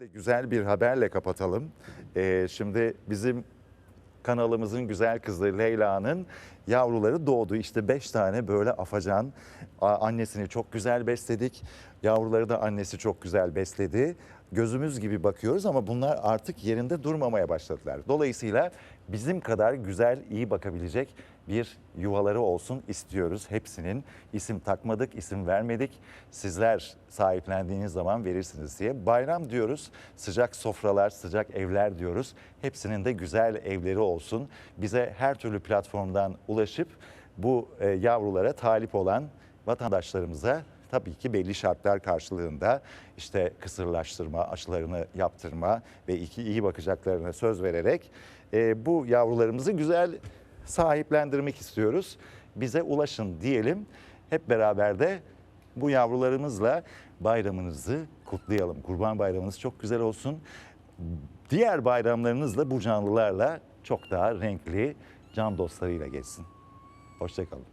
de güzel bir haberle kapatalım. Şimdi bizim kanalımızın güzel kızı Leyla'nın yavruları doğdu. İşte 5 tane böyle afacan. Annesini çok güzel besledik. Yavruları da annesi çok güzel besledi. Gözümüz gibi bakıyoruz ama bunlar artık yerinde durmamaya başladılar. Dolayısıyla bizim kadar güzel, iyi bakabilecek bir yuvaları olsun istiyoruz hepsinin. İsim takmadık, isim vermedik. Sizler sahiplendiğiniz zaman verirsiniz diye. Bayram diyoruz, sıcak sofralar, sıcak evler diyoruz. Hepsinin de güzel evleri olsun. Bize her türlü platformdan ulaşıp bu yavrulara talip olan vatandaşlarımıza tabii ki belli şartlar karşılığında işte kısırlaştırma, aşılarını yaptırma ve iyi bakacaklarına söz vererek bu yavrularımızı güzel sahiplendirmek istiyoruz. Bize ulaşın diyelim. Hep beraber de bu yavrularımızla bayramınızı kutlayalım. Kurban Bayramınız çok güzel olsun. Diğer bayramlarınız da bu canlılarla çok daha renkli, can dostlarıyla geçsin. Hoşça kalın.